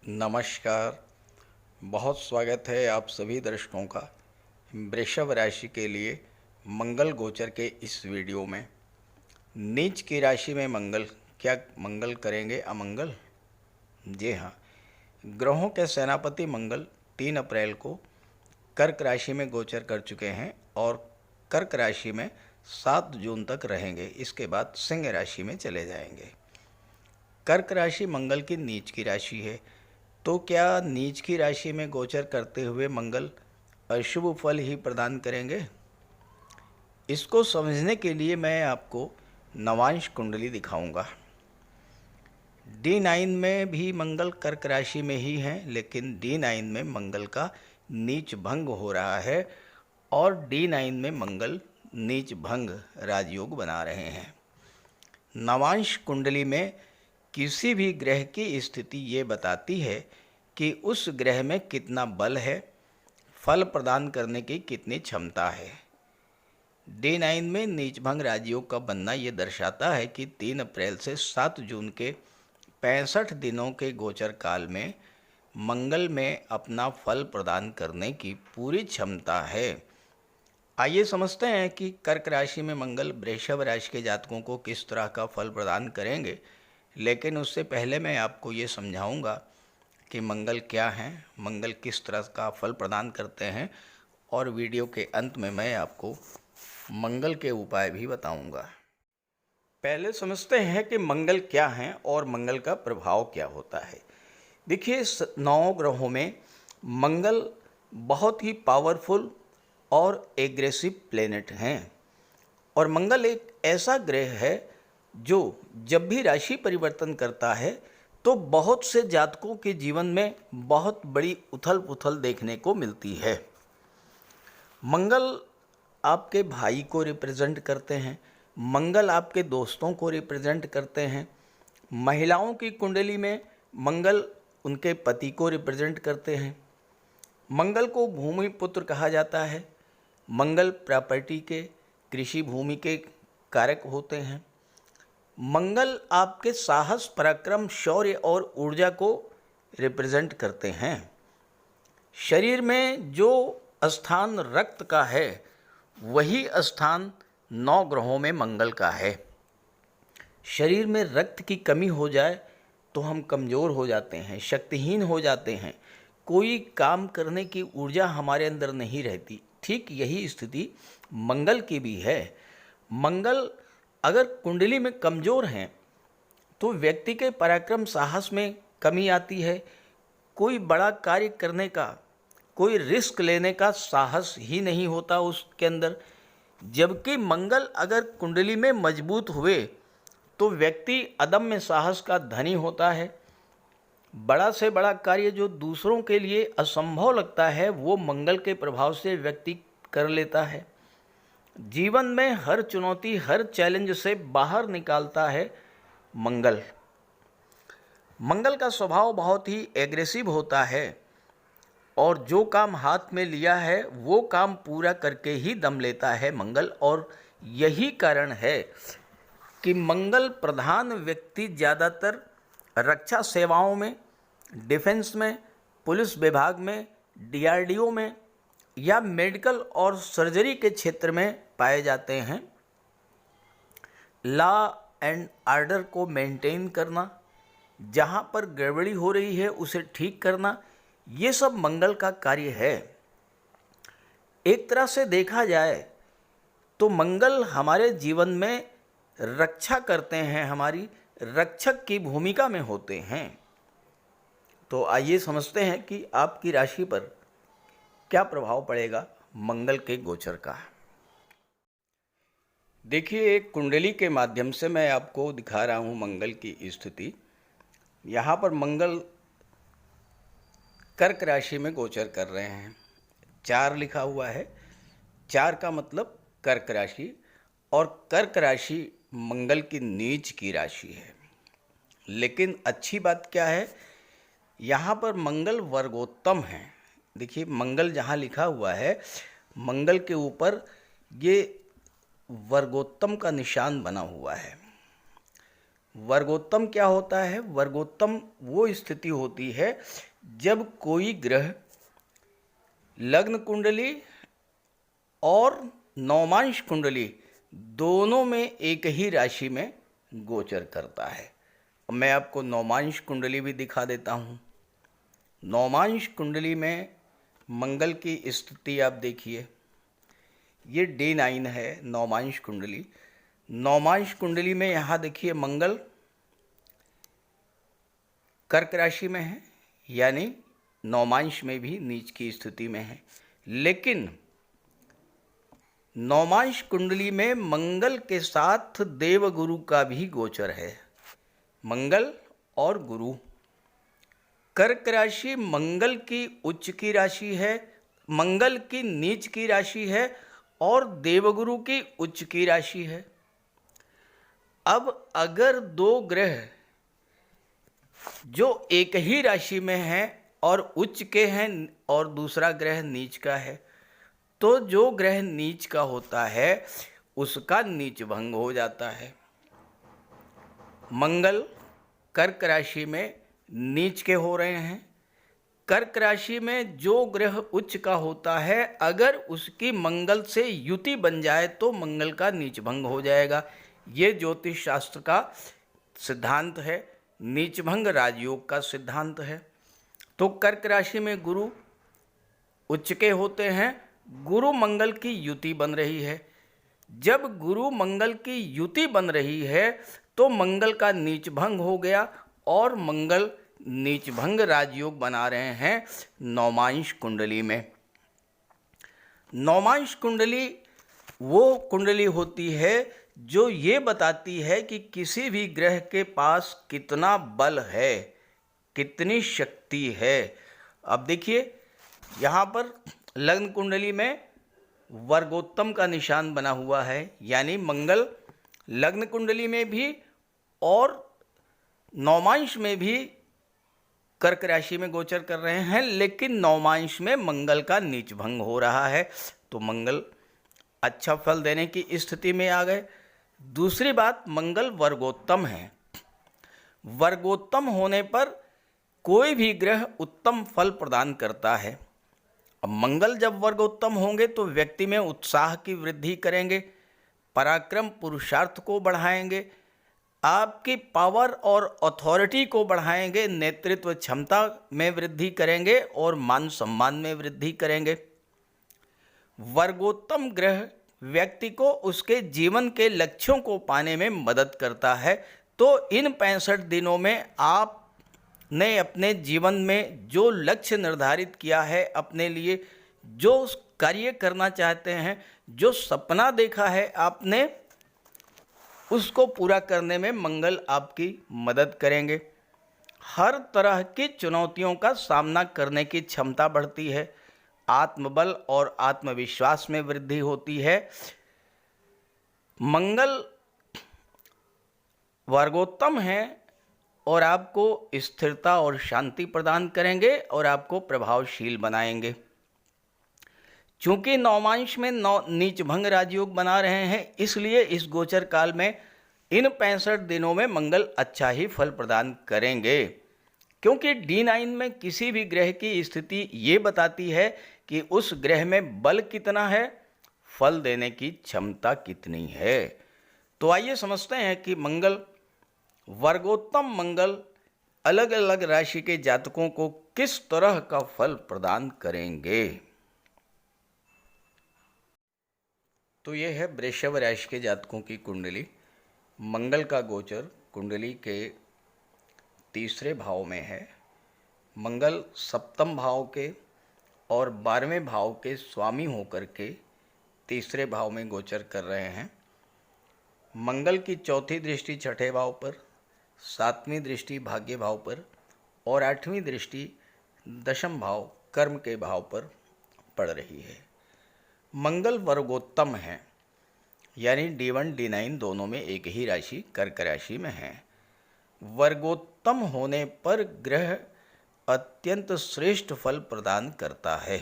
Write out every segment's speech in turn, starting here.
नमस्कार। बहुत स्वागत है आप सभी दर्शकों का वृषभ राशि के लिए मंगल गोचर के इस वीडियो में। नीच की राशि में मंगल क्या मंगल करेंगे अमंगल? जी हाँ, ग्रहों के सेनापति मंगल 3 अप्रैल को कर्क राशि में गोचर कर चुके हैं और कर्क राशि में 7 जून तक रहेंगे। इसके बाद सिंह राशि में चले जाएंगे। कर्क राशि मंगल की नीच की राशि है, तो क्या नीच की राशि में गोचर करते हुए मंगल अशुभ फल ही प्रदान करेंगे? इसको समझने के लिए मैं आपको नवांश कुंडली दिखाऊंगा। D9 में भी मंगल कर्क राशि में ही है, लेकिन D9 में मंगल का नीच भंग हो रहा है और D9 में मंगल नीच भंग राजयोग बना रहे हैं। नवांश कुंडली में किसी भी ग्रह की स्थिति ये बताती है कि उस ग्रह में कितना बल है, फल प्रदान करने की कितनी क्षमता है। D9 में नीचभंग राजयोग का बनना ये दर्शाता है कि 3 अप्रैल से 7 जून के 65 दिनों के गोचर काल में मंगल में अपना फल प्रदान करने की पूरी क्षमता है। आइए समझते हैं कि कर्क राशि में मंगल वृषभ राशि के जातकों को किस तरह का फल प्रदान करेंगे, लेकिन उससे पहले मैं आपको ये समझाऊंगा कि मंगल क्या हैं, मंगल किस तरह का फल प्रदान करते हैं, और वीडियो के अंत में मैं आपको मंगल के उपाय भी बताऊंगा। पहले समझते हैं कि मंगल क्या हैं और मंगल का प्रभाव क्या होता है। देखिए, 9 ग्रहों में मंगल बहुत ही पावरफुल और एग्रेसिव प्लेनेट हैं और मंगल एक ऐसा ग्रह है जो जब भी राशि परिवर्तन करता है तो बहुत से जातकों के जीवन में बहुत बड़ी उथल पुथल देखने को मिलती है। मंगल आपके भाई को रिप्रेजेंट करते हैं, मंगल आपके दोस्तों को रिप्रेजेंट करते हैं। महिलाओं की कुंडली में मंगल उनके पति को रिप्रेजेंट करते हैं। मंगल को भूमि पुत्र कहा जाता है। मंगल प्रॉपर्टी के, कृषि भूमि के कारक होते हैं। मंगल आपके साहस, पराक्रम, शौर्य और ऊर्जा को रिप्रेजेंट करते हैं। शरीर में जो स्थान रक्त का है वही स्थान 9 ग्रहों में मंगल का है। शरीर में रक्त की कमी हो जाए तो हम कमज़ोर हो जाते हैं, शक्तिहीन हो जाते हैं, कोई काम करने की ऊर्जा हमारे अंदर नहीं रहती। ठीक यही स्थिति मंगल की भी है। मंगल अगर कुंडली में कमज़ोर हैं तो व्यक्ति के पराक्रम, साहस में कमी आती है। कोई बड़ा कार्य करने का, कोई रिस्क लेने का साहस ही नहीं होता उसके अंदर। जबकि मंगल अगर कुंडली में मजबूत हुए तो व्यक्ति अदम्य साहस का धनी होता है। बड़ा से बड़ा कार्य जो दूसरों के लिए असंभव लगता है वो मंगल के प्रभाव से व्यक्ति कर लेता है। जीवन में हर चुनौती, हर चैलेंज से बाहर निकालता है मंगल। मंगल का स्वभाव बहुत ही एग्रेसिव होता है और जो काम हाथ में लिया है वो काम पूरा करके ही दम लेता है मंगल। और यही कारण है कि मंगल प्रधान व्यक्ति ज़्यादातर रक्षा सेवाओं में, डिफेंस में, पुलिस विभाग में, DRDO में या मेडिकल और सर्जरी के क्षेत्र में पाए जाते हैं। लॉ एंड ऑर्डर को मेंटेन करना, जहाँ पर गड़बड़ी हो रही है उसे ठीक करना, ये सब मंगल का कार्य है। एक तरह से देखा जाए तो मंगल हमारे जीवन में रक्षा करते हैं, हमारी रक्षक की भूमिका में होते हैं। तो आइए समझते हैं कि आपकी राशि पर क्या प्रभाव पड़ेगा मंगल के गोचर का। देखिए, एक कुंडली के माध्यम से मैं आपको दिखा रहा हूँ मंगल की स्थिति। यहाँ पर मंगल कर्क राशि में गोचर कर रहे हैं। 4 लिखा हुआ है, 4 का मतलब कर्क राशि, और कर्क राशि मंगल की नीच की राशि है। लेकिन अच्छी बात क्या है, यहाँ पर मंगल वर्गोत्तम है। देखिए, मंगल जहाँ लिखा हुआ है, मंगल के ऊपर ये वर्गोत्तम का निशान बना हुआ है। वर्गोत्तम क्या होता है? वर्गोत्तम वो स्थिति होती है जब कोई ग्रह लग्न कुंडली और नवमांश कुंडली दोनों में एक ही राशि में गोचर करता है। मैं आपको नवमांश कुंडली भी दिखा देता हूँ। नवमांश कुंडली में मंगल की स्थिति आप देखिए, ये D9 है नवमांश कुंडली। नवमांश कुंडली में यहाँ देखिए मंगल कर्क राशि में है, यानी नवमांश में भी नीच की स्थिति में है। लेकिन नवमांश कुंडली में मंगल के साथ देवगुरु का भी गोचर है। मंगल और गुरु, कर्क राशि मंगल की उच्च की राशि है, मंगल की नीच की राशि है और देवगुरु की उच्च की राशि है। अब अगर दो ग्रह जो एक ही राशि में हैं और उच्च के हैं और दूसरा ग्रह नीच का है, तो जो ग्रह नीच का होता है उसका नीच भंग हो जाता है। मंगल कर्क राशि में नीच के हो रहे हैं। कर्क राशि में जो ग्रह उच्च का होता है, अगर उसकी मंगल से युति बन जाए तो मंगल का नीच भंग हो जाएगा। ये ज्योतिष शास्त्र का सिद्धांत है, नीच भंग राजयोग का सिद्धांत है। तो कर्क राशि में गुरु उच्च के होते हैं, गुरु मंगल की युति बन रही है। जब गुरु मंगल की युति बन रही है तो मंगल का नीच भंग हो गया और मंगल नीच भंग राजयोग बना रहे हैं नवमांश कुंडली में। नवमांश कुंडली वो कुंडली होती है जो ये बताती है कि किसी भी ग्रह के पास कितना बल है, कितनी शक्ति है। अब देखिए यहाँ पर लग्न कुंडली में वर्गोत्तम का निशान बना हुआ है, यानी मंगल लग्न कुंडली में भी और नवमांश में भी कर्क राशि में गोचर कर रहे हैं, लेकिन नवमांश में मंगल का नीच भंग हो रहा है, तो मंगल अच्छा फल देने की स्थिति में आ गए। दूसरी बात, मंगल वर्गोत्तम है। वर्गोत्तम होने पर कोई भी ग्रह उत्तम फल प्रदान करता है। अब मंगल जब वर्गोत्तम होंगे तो व्यक्ति में उत्साह की वृद्धि करेंगे, पराक्रम पुरुषार्थ को बढ़ाएंगे, आपकी पावर और अथॉरिटी को बढ़ाएंगे, नेतृत्व क्षमता में वृद्धि करेंगे और मान सम्मान में वृद्धि करेंगे। वर्गोत्तम ग्रह व्यक्ति को उसके जीवन के लक्ष्यों को पाने में मदद करता है। तो इन 65 दिनों में आपने अपने जीवन में जो लक्ष्य निर्धारित किया है, अपने लिए जो कार्य करना चाहते हैं, जो सपना देखा है आपने, उसको पूरा करने में मंगल आपकी मदद करेंगे। हर तरह की चुनौतियों का सामना करने की क्षमता बढ़ती है, आत्मबल और आत्मविश्वास में वृद्धि होती है। मंगल वर्गोत्तम है और आपको स्थिरता और शांति प्रदान करेंगे और आपको प्रभावशील बनाएंगे। चूंकि नवमांश में नीच भंग राजयोग बना रहे हैं, इसलिए इस गोचर काल में इन 65 दिनों में मंगल अच्छा ही फल प्रदान करेंगे। क्योंकि D9 में किसी भी ग्रह की स्थिति ये बताती है कि उस ग्रह में बल कितना है, फल देने की क्षमता कितनी है। तो आइए समझते हैं कि मंगल वर्गोत्तम मंगल अलग अलग राशि के जातकों को किस तरह का फल प्रदान करेंगे। तो यह है वृषभ राशि के जातकों की कुंडली। मंगल का गोचर कुंडली के तीसरे भाव में है। मंगल सप्तम भाव के और 12वें भाव के स्वामी होकर के तीसरे भाव में गोचर कर रहे हैं। मंगल की चौथी दृष्टि छठे भाव पर, 7वीं दृष्टि भाग्य भाव पर और 8वीं दृष्टि दशम भाव कर्म के भाव पर पड़ रही है। मंगल वर्गोत्तम है, यानी D1 D9 दोनों में एक ही राशि कर्क राशि में है। वर्गोत्तम होने पर ग्रह अत्यंत श्रेष्ठ फल प्रदान करता है।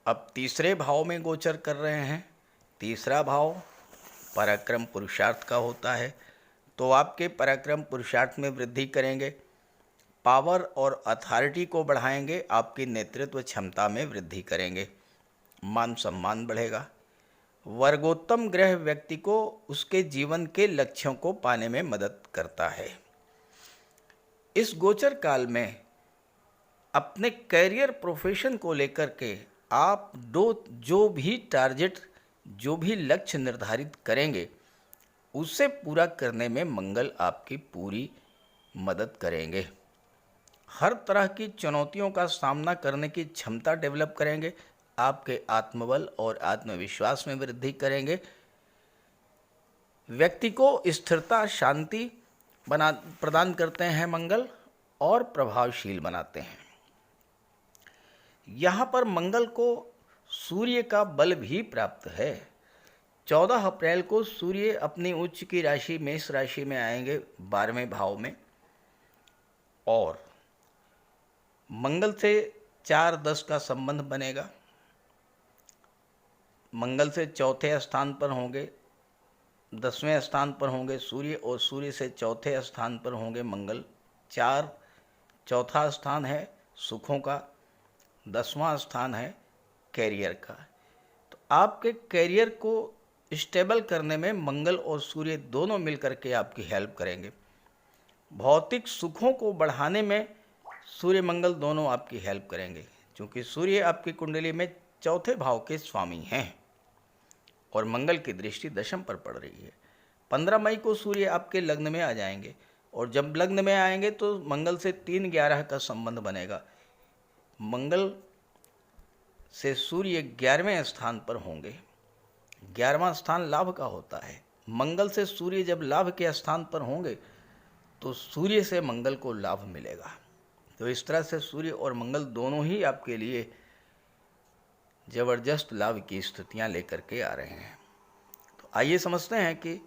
अब तीसरे भाव में गोचर कर रहे हैं। तीसरा भाव पराक्रम पुरुषार्थ का होता है, तो आपके पराक्रम पुरुषार्थ में वृद्धि करेंगे। पावर और अथॉरिटी को बढ़ाएंगे, आपकी नेतृत्व क्षमता में वृद्धि करेंगे। मान सम्मान बढ़ेगा। वर्गोत्तम ग्रह व्यक्ति को उसके जीवन के लक्ष्यों को पाने में मदद करता है। इस गोचर काल में अपने करियर प्रोफेशन को लेकर के आप जो भी टारगेट, जो भी लक्ष्य निर्धारित करेंगे, उसे पूरा करने में मंगल आपकी पूरी मदद करेंगे। हर तरह की चुनौतियों का सामना करने की क्षमता डेवलप करेंगे। आपके आत्मबल और आत्मविश्वास में वृद्धि करेंगे। व्यक्ति को स्थिरता, शांति प्रदान करते हैं मंगल, और प्रभावशील बनाते हैं। यहाँ पर मंगल को सूर्य का बल भी प्राप्त है। 14 अप्रैल को सूर्य अपनी उच्च की राशि मेष राशि में आएंगे 12वें भाव में, और मंगल से 4-10 का संबंध बनेगा। मंगल से चौथे स्थान पर होंगे, 10वें स्थान पर होंगे सूर्य, और सूर्य से चौथे स्थान पर होंगे मंगल। चौथा स्थान है सुखों का, 10वां स्थान है कैरियर का। तो आपके कैरियर को स्टेबल करने में मंगल और सूर्य दोनों मिलकर के आपकी हेल्प करेंगे। भौतिक सुखों को बढ़ाने में सूर्य मंगल दोनों आपकी हेल्प करेंगे, क्योंकि सूर्य आपकी कुंडली में चौथे भाव के स्वामी हैं और मंगल की दृष्टि दशम पर पड़ रही है। 15 मई को सूर्य आपके लग्न में आ जाएंगे, और जब लग्न में आएंगे तो मंगल से 3-11 का संबंध बनेगा। मंगल से सूर्य 11वें स्थान पर होंगे। 11वां स्थान लाभ का होता है। मंगल से सूर्य जब लाभ के स्थान पर होंगे तो सूर्य से मंगल को लाभ मिलेगा। तो इस तरह से सूर्य और मंगल दोनों ही आपके लिए जबरदस्त लाभ की स्थितियां लेकर के आ रहे हैं। तो आइए समझते हैं कि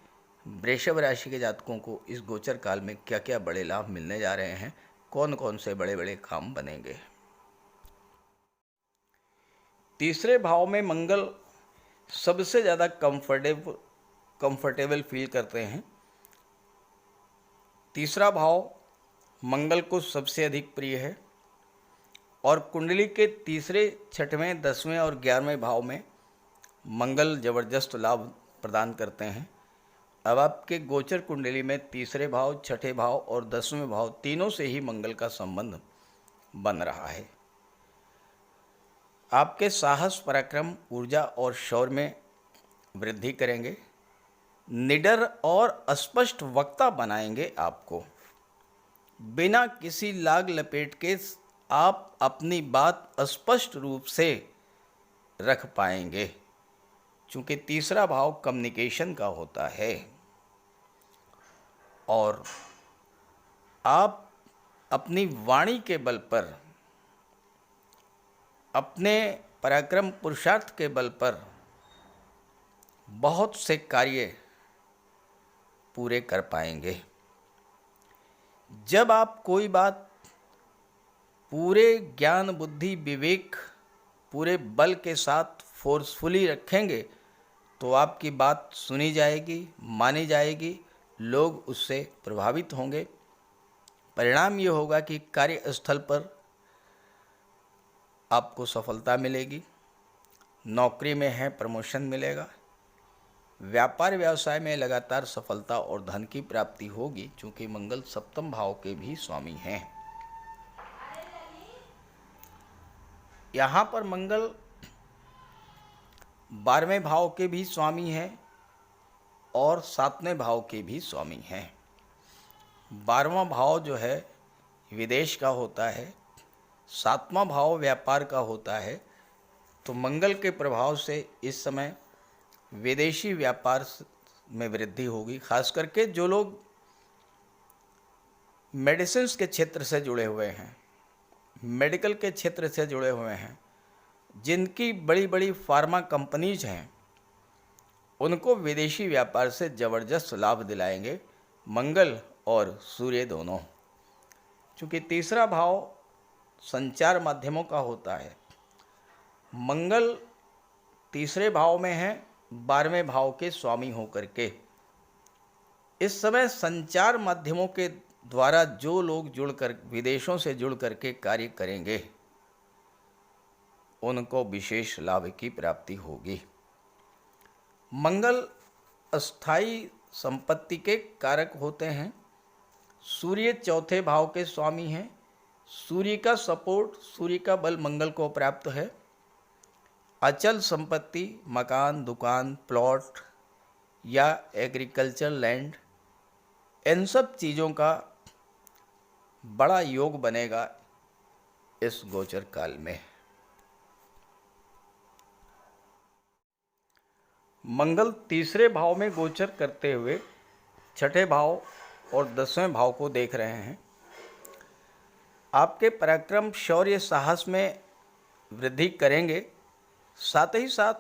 वृषभ राशि के जातकों को इस गोचर काल में क्या क्या बड़े लाभ मिलने जा रहे हैं, कौन कौन से बड़े बड़े काम बनेंगे। तीसरे भाव में मंगल सबसे ज़्यादा कंफर्टेबल फील करते हैं। तीसरा भाव मंगल को सबसे अधिक प्रिय है, और कुंडली के तीसरे, छठवें, 10वें और 11वें भाव में मंगल जबरदस्त लाभ प्रदान करते हैं। अब आपके गोचर कुंडली में तीसरे भाव, छठे भाव और 10वें भाव तीनों से ही मंगल का संबंध बन रहा है। आपके साहस, पराक्रम, ऊर्जा और शौर्य में वृद्धि करेंगे। निडर और स्पष्ट वक्ता बनाएंगे आपको। बिना किसी लाग लपेट के आप अपनी बात स्पष्ट रूप से रख पाएंगे, क्योंकि तीसरा भाव कम्युनिकेशन का होता है। और आप अपनी वाणी के बल पर, अपने पराक्रम पुरुषार्थ के बल पर बहुत से कार्य पूरे कर पाएंगे। जब आप कोई बात पूरे ज्ञान, बुद्धि, विवेक, पूरे बल के साथ फोर्सफुली रखेंगे तो आपकी बात सुनी जाएगी, मानी जाएगी, लोग उससे प्रभावित होंगे। परिणाम ये होगा कि कार्यस्थल पर आपको सफलता मिलेगी। नौकरी में है प्रमोशन मिलेगा। व्यापार व्यवसाय में लगातार सफलता और धन की प्राप्ति होगी, क्योंकि मंगल सप्तम भाव के भी स्वामी हैं। यहाँ पर मंगल 12वें भाव के भी स्वामी हैं और 7वें भाव के भी स्वामी हैं। 12वां भाव जो है विदेश का होता है, 7वां भाव व्यापार का होता है। तो मंगल के प्रभाव से इस समय विदेशी व्यापार में वृद्धि होगी। खास करके जो लोग मेडिसिन्स के क्षेत्र से जुड़े हुए हैं, मेडिकल के क्षेत्र से जुड़े हुए हैं, जिनकी बड़ी बड़ी फार्मा कंपनीज हैं, उनको विदेशी व्यापार से ज़बरदस्त लाभ दिलाएंगे मंगल और सूर्य दोनों। क्योंकि तीसरा भाव संचार माध्यमों का होता है। मंगल तीसरे भाव में है 12वें भाव के स्वामी होकर के। इस समय संचार माध्यमों के द्वारा जो लोग जुड़कर विदेशों से जुड़ करके कार्य करेंगे उनको विशेष लाभ की प्राप्ति होगी। मंगल अस्थाई संपत्ति के कारक होते हैं। सूर्य चौथे भाव के स्वामी हैं। सूर्य का सपोर्ट, सूर्य का बल मंगल को प्राप्त है। अचल संपत्ति, मकान, दुकान, प्लॉट या एग्रीकल्चर लैंड, इन सब चीज़ों का बड़ा योग बनेगा इस गोचर काल में। मंगल तीसरे भाव में गोचर करते हुए छठे भाव और 10वें भाव को देख रहे हैं। आपके पराक्रम, शौर्य, साहस में वृद्धि करेंगे। साथ ही साथ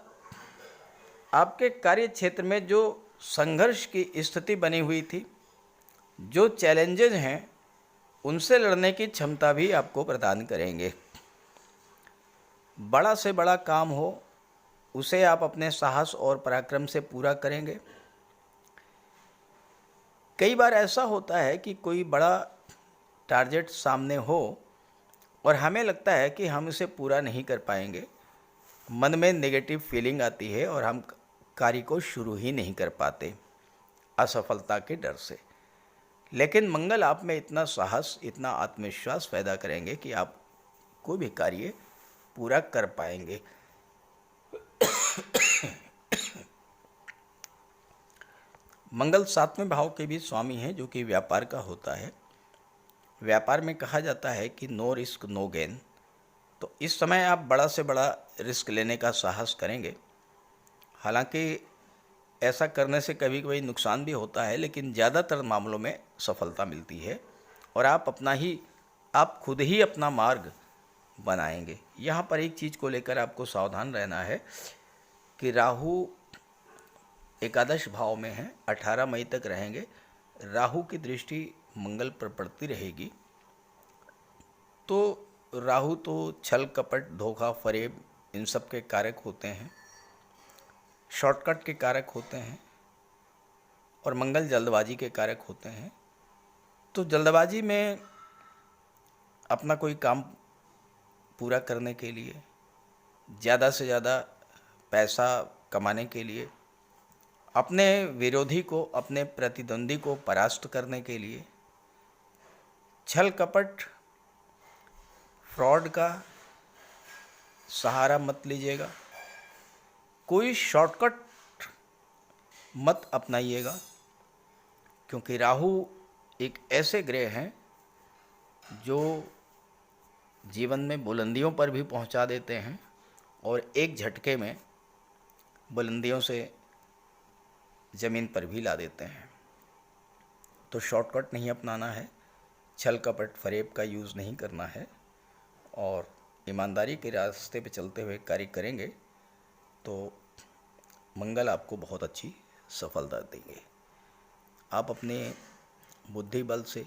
आपके कार्य क्षेत्र में जो संघर्ष की स्थिति बनी हुई थी, जो चैलेंजेज हैं, उनसे लड़ने की क्षमता भी आपको प्रदान करेंगे। बड़ा से बड़ा काम हो उसे आप अपने साहस और पराक्रम से पूरा करेंगे। कई बार ऐसा होता है कि कोई बड़ा टारगेट सामने हो और हमें लगता है कि हम इसे पूरा नहीं कर पाएंगे। मन में नेगेटिव फीलिंग आती है और हम कार्य को शुरू ही नहीं कर पाते असफलता के डर से। लेकिन मंगल आप में इतना साहस, इतना आत्मविश्वास पैदा करेंगे कि आप कोई भी कार्य पूरा कर पाएंगे। मंगल 7वें भाव के भी स्वामी हैं, जो कि व्यापार का होता है। व्यापार में कहा जाता है कि नो रिस्क नो गेन। तो इस समय आप बड़ा से बड़ा रिस्क लेने का साहस करेंगे। हालांकि ऐसा करने से कभी कभी नुकसान भी होता है, लेकिन ज़्यादातर मामलों में सफलता मिलती है और आप खुद ही अपना मार्ग बनाएंगे। यहाँ पर एक चीज़ को लेकर आपको सावधान रहना है कि राहु एकादश भाव में है, 18 मई तक रहेंगे। राहु की दृष्टि मंगल पर पड़ती रहेगी। तो राहु तो छल कपट, धोखा, फरेब, इन सब के कारक होते हैं, शॉर्टकट के कारक होते हैं, और मंगल जल्दबाजी के कारक होते हैं। तो जल्दबाजी में अपना कोई काम पूरा करने के लिए, ज़्यादा से ज़्यादा पैसा कमाने के लिए, अपने विरोधी को, अपने प्रतिद्वंदी को परास्त करने के लिए छल कपट, फ्रॉड का सहारा मत लीजिएगा। कोई शॉर्टकट मत अपनाइएगा, क्योंकि राहु एक ऐसे ग्रह हैं जो जीवन में बुलंदियों पर भी पहुंचा देते हैं और एक झटके में बुलंदियों से ज़मीन पर भी ला देते हैं। तो शॉर्टकट नहीं अपनाना है, छल कपट फरेब का यूज़ नहीं करना है, और ईमानदारी के रास्ते पे चलते हुए कार्य करेंगे तो मंगल आपको बहुत अच्छी सफलता देंगे। आप अपने बुद्धि बल से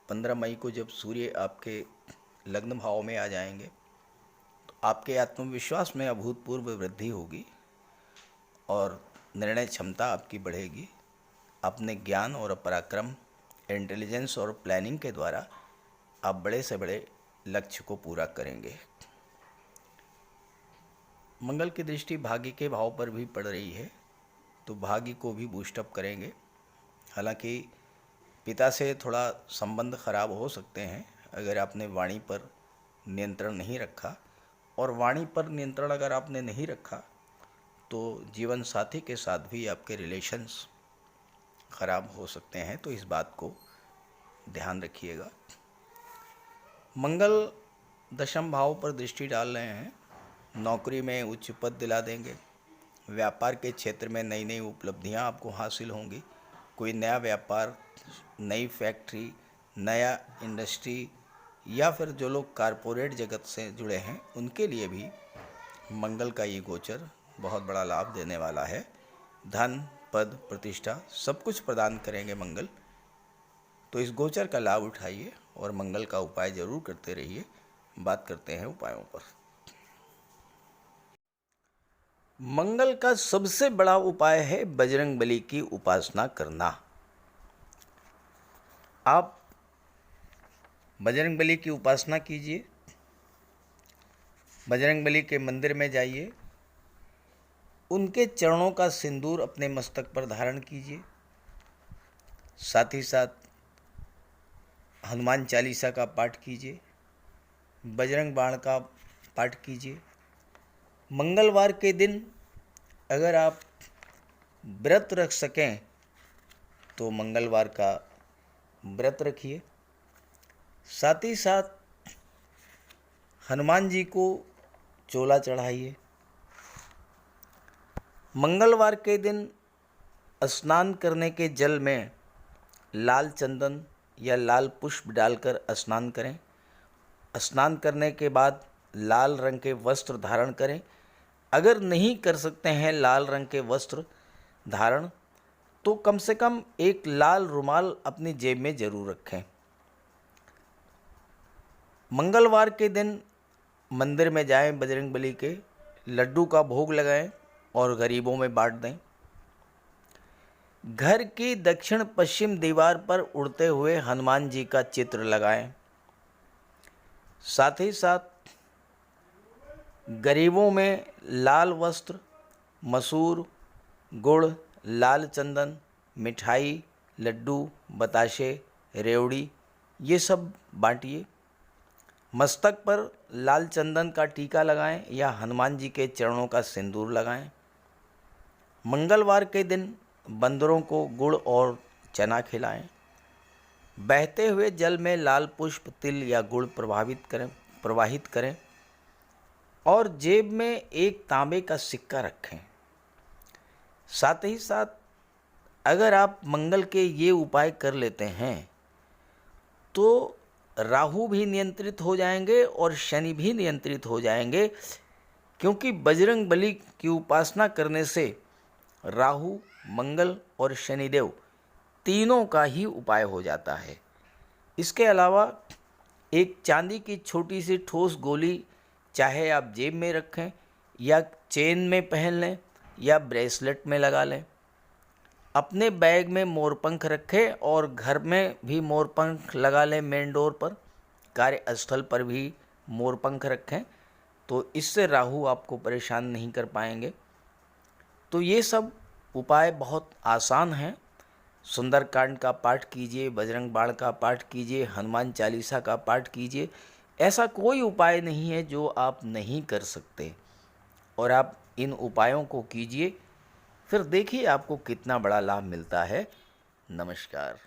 15 मई को जब सूर्य आपके लग्न भाव में आ जाएंगे तो आपके आत्मविश्वास में अभूतपूर्व वृद्धि होगी और निर्णय क्षमता आपकी बढ़ेगी। अपने ज्ञान और पराक्रम, इंटेलिजेंस और प्लानिंग के द्वारा आप बड़े से बड़े लक्ष्य को पूरा करेंगे। मंगल की दृष्टि भाग्य के भाव पर भी पड़ रही है, तो भाग्य को भी बूस्टअप करेंगे। हालांकि पिता से थोड़ा संबंध खराब हो सकते हैं अगर आपने वाणी पर नियंत्रण नहीं रखा, और वाणी पर नियंत्रण अगर आपने नहीं रखा तो जीवन साथी के साथ भी आपके रिलेशंस ख़राब हो सकते हैं। तो इस बात को ध्यान रखिएगा। मंगल 10वें भाव पर दृष्टि डाल रहे हैं, नौकरी में उच्च पद दिला देंगे। व्यापार के क्षेत्र में नई नई उपलब्धियां आपको हासिल होंगी। कोई नया व्यापार, नई फैक्ट्री, नया इंडस्ट्री, या फिर जो लोग कारपोरेट जगत से जुड़े हैं उनके लिए भी मंगल का ये गोचर बहुत बड़ा लाभ देने वाला है। धन, पद, प्रतिष्ठा सब कुछ प्रदान करेंगे मंगल। तो इस गोचर का लाभ उठाइए और मंगल का उपाय जरूर करते रहिए। बात करते हैं उपायों पर। मंगल का सबसे बड़ा उपाय है बजरंगबली की उपासना करना। आप बजरंगबली की उपासना कीजिए, बजरंगबली के मंदिर में जाइए, उनके चरणों का सिंदूर अपने मस्तक पर धारण कीजिए। साथ ही साथ हनुमान चालीसा का पाठ कीजिए, बजरंग बाण का पाठ कीजिए। मंगलवार के दिन अगर आप व्रत रख सकें तो मंगलवार का व्रत रखिए। साथ ही साथ हनुमान जी को चोला चढ़ाइए। मंगलवार के दिन स्नान करने के जल में लाल चंदन या लाल पुष्प डालकर स्नान करें। स्नान करने के बाद लाल रंग के वस्त्र धारण करें। अगर नहीं कर सकते हैं लाल रंग के वस्त्र धारण, तो कम से कम एक लाल रुमाल अपनी जेब में ज़रूर रखें। मंगलवार के दिन मंदिर में जाएं, बजरंगबली के लड्डू का भोग लगाएं और गरीबों में बांट दें। घर की दक्षिण पश्चिम दीवार पर उड़ते हुए हनुमान जी का चित्र लगाएं। साथ ही साथ गरीबों में लाल वस्त्र, मसूर, गुड़, लाल चंदन, मिठाई, लड्डू, बताशे, रेवड़ी ये सब बांटिए। मस्तक पर लाल चंदन का टीका लगाएं या हनुमान जी के चरणों का सिंदूर लगाएं। मंगलवार के दिन बंदरों को गुड़ और चना खिलाएं। बहते हुए जल में लाल पुष्प, तिल या गुड़ प्रवाहित करें और जेब में एक तांबे का सिक्का रखें। साथ ही साथ अगर आप मंगल के ये उपाय कर लेते हैं तो राहु भी नियंत्रित हो जाएंगे और शनि भी नियंत्रित हो जाएंगे, क्योंकि बजरंगबली की उपासना करने से राहु, मंगल और शनिदेव तीनों का ही उपाय हो जाता है। इसके अलावा एक चांदी की छोटी सी ठोस गोली चाहे आप जेब में रखें या चेन में पहन लें या ब्रेसलेट में लगा लें। अपने बैग में मोरपंख रखें और घर में भी मोरपंख लगा लें। मेन डोर पर, कार्यस्थल पर भी मोरपंख रखें, तो इससे राहु आपको परेशान नहीं कर पाएंगे। तो ये सब उपाय बहुत आसान हैं। सुंदरकांड का पाठ कीजिए, बजरंग बाण का पाठ कीजिए, हनुमान चालीसा का पाठ कीजिए। ऐसा कोई उपाय नहीं है जो आप नहीं कर सकते, और आप इन उपायों को कीजिए, फिर देखिए आपको कितना बड़ा लाभ मिलता है। नमस्कार।